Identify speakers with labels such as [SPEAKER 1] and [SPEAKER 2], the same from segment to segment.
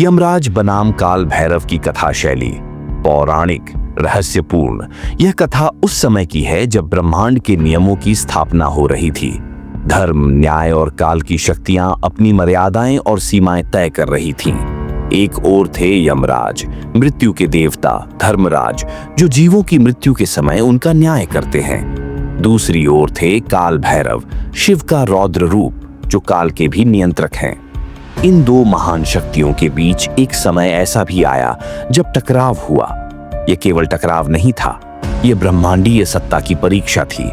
[SPEAKER 1] यमराज बनाम काल भैरव की कथा शैली पौराणिक, रहस्यपूर्ण। यह कथा उस समय की है जब ब्रह्मांड के नियमों की स्थापना हो रही थी। धर्म, न्याय और काल की शक्तियां अपनी मर्यादाएं और सीमाएं तय कर रही थीं। एक ओर थे यमराज, मृत्यु के देवता, धर्मराज, जो जीवों की मृत्यु के समय उनका न्याय करते हैं। दूसरी ओर थे काल भैरव, शिव का रौद्र रूप, जो काल के भी नियंत्रक हैं। इन दो महान शक्तियों के बीच एक समय ऐसा भी आया जब टकराव हुआ। यह केवल टकराव नहीं था, यह ब्रह्मांडीय सत्ता की परीक्षा थी।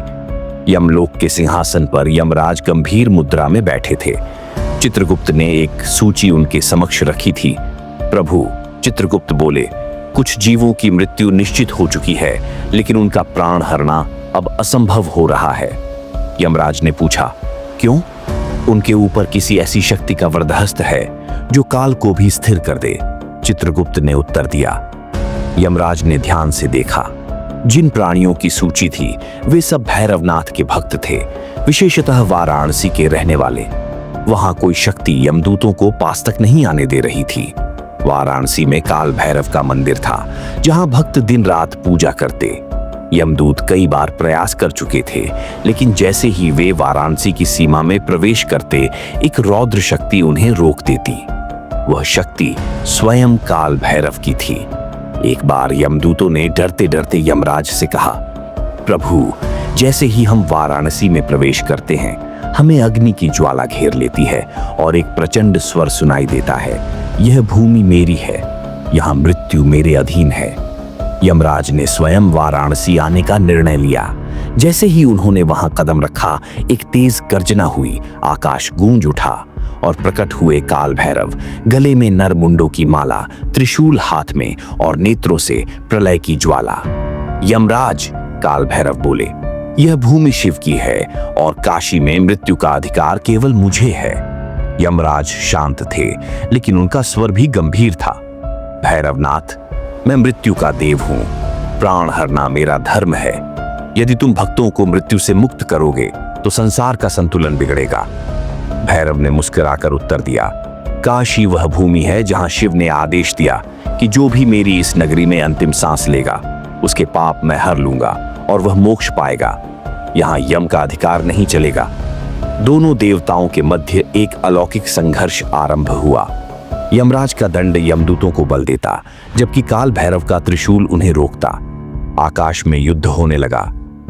[SPEAKER 1] यमलोक के सिंहासन पर यमराज गंभीर मुद्रा में बैठे थे। चित्रगुप्त ने एक सूची उनके समक्ष रखी थी। प्रभु, चित्रगुप्त बोले, कुछ जीवों की मृत्यु निश्चित हो चुकी है, लेकिन उनका प्राण हरना अब असंभव हो रहा है। यमराज ने पूछा, क्यों? उनके ऊपर किसी ऐसी शक्ति का वरदहस्त है जो काल को भी स्थिर कर दे। चित्रगुप्त ने उत्तर दिया। यमराज ने ध्यान से देखा। जिन प्राणियों की सूची थी वे सब भैरवनाथ के भक्त थे, विशेषतः वाराणसी के रहने वाले। वहां कोई शक्ति यमदूतों को पास तक नहीं आने दे रही थी। वाराणसी में काल भैरव का मंदिर था, जहां भक्त दिन रात पूजा करते। यमदूत कई बार प्रयास कर चुके थे, लेकिन जैसे ही वे वाराणसी की सीमा में प्रवेश करते, एक रौद्र शक्ति उन्हें रोक देती। वह शक्ति स्वयं काल भैरव की थी। एक बार यमदूतों ने डरते डरते यमराज से कहा, प्रभु, जैसे ही हम वाराणसी में प्रवेश करते हैं, हमें अग्नि की ज्वाला घेर लेती है और एक प्रचंड स्वर सुनाई देता है, यह भूमि मेरी है, यहां मृत्यु मेरे अधीन है। यमराज ने स्वयं वाराणसी आने का निर्णय लिया। जैसे ही उन्होंने वहां कदम रखा, एक तेज गर्जना हुई, आकाश गूंज उठा और प्रकट हुए काल भैरव, गले में नरमुंडों की माला, त्रिशूल हाथ में और नेत्रों से प्रलय की ज्वाला। यमराज, काल भैरव बोले, यह भूमि शिव की है और काशी में मृत्यु का अधिकार केवल मुझे है। यमराज शांत थे, लेकिन उनका स्वर भी गंभीर था। भैरवनाथ, मैं मृत्यु का देव हूं, प्राण हरना मेरा धर्म है। यदि तुम भक्तों को मृत्यु से मुक्त करोगे तो संसार का संतुलन बिगड़ेगा। भैरव ने मुस्कुराकर उत्तर दिया, काशी वह भूमि है जहां शिव ने आदेश दिया कि जो भी मेरी इस नगरी में अंतिम सांस लेगा, उसके पाप मैं हर लूंगा और वह मोक्ष पाएगा। यहां यम का अधिकार नहीं चलेगा। दोनों देवताओं के मध्य एक अलौकिक संघर्ष आरंभ हुआ। यमराज का दंड यमदूतों को बल देता, जबकि काल भैरव का त्रिशूल उन्हें रोकता। आकाश में युद्ध होने लगा।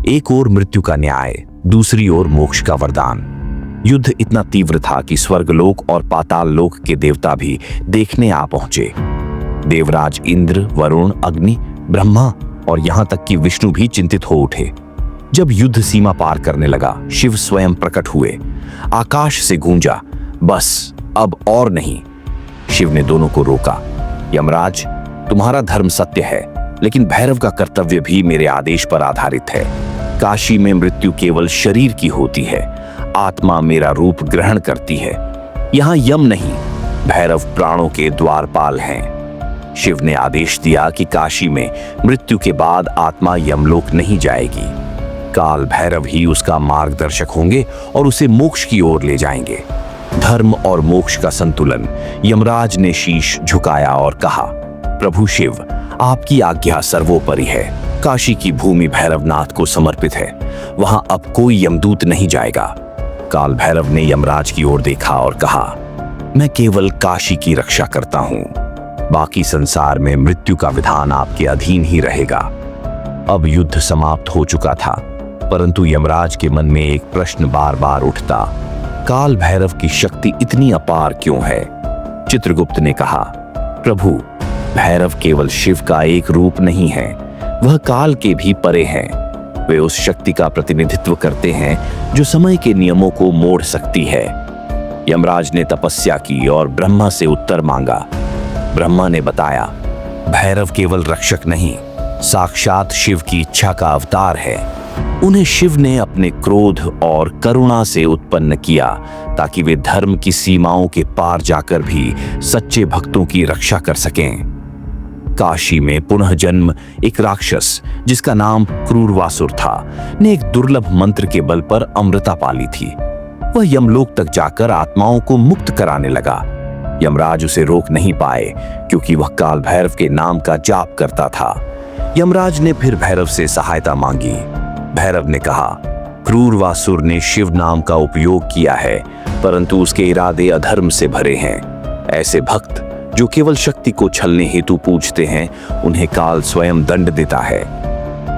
[SPEAKER 1] एक ओर मृत्यु का न्याय, दूसरी ओर मोक्ष का वरदान। युद्ध इतना तीव्र था कि स्वर्गलोक और पाताल लोक के देवता भी देखने आ पहुंचे। देवराज इंद्र, वरुण, अग्नि, ब्रह्मा और यहां तक कि विष्णु भी चिंतित हो उठे। जब युद्ध सीमा पार करने लगा, शिव स्वयं प्रकट हुए। आकाश से गूंजा, बस अब और नहीं। शिव ने दोनों को रोका। यमराज, तुम्हारा धर्म सत्य है, लेकिन भैरव का कर्तव्य भी मेरे आदेश पर आधारित है। काशी में मृत्यु केवल शरीर की होती है, आत्मा मेरा रूप ग्रहण करती है। यहां यम नहीं, भैरव प्राणों के द्वारपाल हैं। शिव ने आदेश दिया कि काशी में मृत्यु के बाद आत्मा यमलोक नहीं जाएगी। काल भैरव ही उसका मार्गदर्शक होंगे और उसे मोक्ष की ओर ले जाएंगे। धर्म और मोक्ष का संतुलन। यमराज ने शीश झुकाया और कहा, प्रभु शिव, आपकी आज्ञा सर्वोपरि है। काशी की भूमि भैरवनाथ को समर्पित है, वहां अब कोई यमदूत नहीं जाएगा। काल भैरव ने यमराज की ओर देखा और कहा, मैं केवल काशी की रक्षा करता हूं, बाकी संसार में मृत्यु का विधान आपके अधीन ही रहेगा। अब युद्ध समाप्त हो चुका था, परंतु यमराज के मन में एक प्रश्न बार बार उठता, काल भैरव की शक्ति इतनी अपार क्यों है? चित्रगुप्त ने कहा, प्रभु, भैरव केवल शिव का एक रूप नहीं है, वह काल के भी परे हैं। वे उस शक्ति का प्रतिनिधित्व करते हैं जो समय के नियमों को मोड़ सकती है। यमराज ने तपस्या की और ब्रह्मा से उत्तर मांगा। ब्रह्मा ने बताया, भैरव केवल रक्षक नहीं, साक्षात शिव की इच्छा का अवतार है। उन्हें शिव ने अपने क्रोध और करुणा से उत्पन्न किया ताकि वे धर्म की सीमाओं के पार जाकर भी सच्चे भक्तों की रक्षा कर सकें। काशी में पुनः जन्म एक राक्षस, जिसका नाम क्रूरवासुर था, ने एक दुर्लभ मंत्र के बल पर अमृता पाली थी। वह यमलोक तक जाकर आत्माओं को मुक्त कराने लगा। यमराज उसे रोक नहीं पाए क्योंकि वह काल भैरव के नाम का जाप करता था। यमराज ने फिर भैरव से सहायता मांगी। भैरव ने कहा, क्रूरवासुर ने शिव नाम का उपयोग किया है, परंतु उसके इरादे अधर्म से भरे हैं। ऐसे भक्त जो केवल शक्ति को छलने हेतु पूजते हैं, उन्हें काल स्वयं दंड देता है।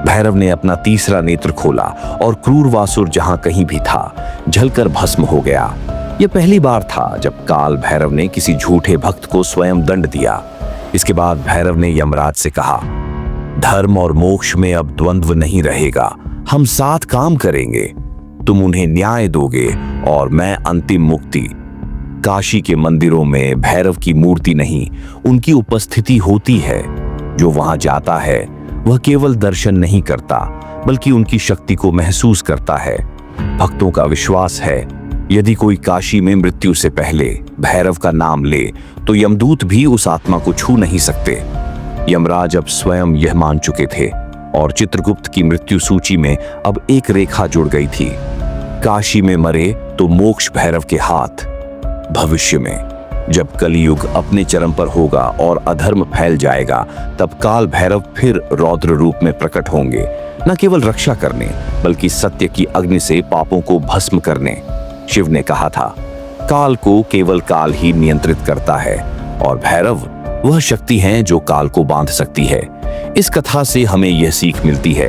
[SPEAKER 1] भैरव ने अपना तीसरा नेत्र खोला और क्रूरवासुर जहां कहीं भी था, जलकर भस्म हो गया। यह पहली बार था जब काल भैरव ने किसी झूठे भक्त को स्वयं दंड दिया। इसके बाद भैरव ने यमराज से कहा, धर्म और मोक्ष में अब द्वंद्व नहीं रहेगा, हम साथ काम करेंगे। तुम उन्हें न्याय दोगे और मैं अंतिम मुक्ति। काशी के मंदिरों में भैरव की मूर्ति नहीं, उनकी उपस्थिति होती है। जो वहां जाता है वह केवल दर्शन नहीं करता, बल्कि उनकी शक्ति को महसूस करता है। भक्तों का विश्वास है, यदि कोई काशी में मृत्यु से पहले भैरव का नाम ले तो यमदूत भी उस आत्मा को छू नहीं सकते। यमराज अब स्वयं यह मान चुके थे और चित्रगुप्त की मृत्यु सूची में अब एक रेखा जुड़ गई थी। काशी में मरे तो मोक्ष भैरव के हाथ। भविष्य में जब कलियुग अपने चरम पर होगा और अधर्म फैल जाएगा, तब काल भैरव फिर रौद्र रूप में प्रकट होंगे, न केवल रक्षा करने बल्कि सत्य की अग्नि से पापों को भस्म करने। शिव ने कहा था, काल को केवल काल ही नियंत्रित करता है और भैरव वह शक्ति है जो काल को बांध सकती है। इस कथा से हमें यह सीख मिलती है,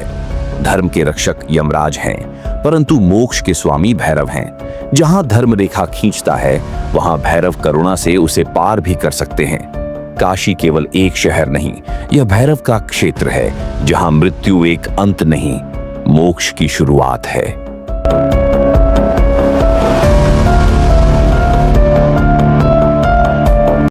[SPEAKER 1] धर्म के रक्षक यमराज हैं, परंतु मोक्ष के स्वामी भैरव हैं। जहां धर्म रेखा खींचता है, वहां भैरव करुणा से उसे पार भी कर सकते हैं। काशी केवल एक शहर नहीं, यह भैरव का क्षेत्र है, जहां मृत्यु एक अंत नहीं, मोक्ष की शुरुआत है।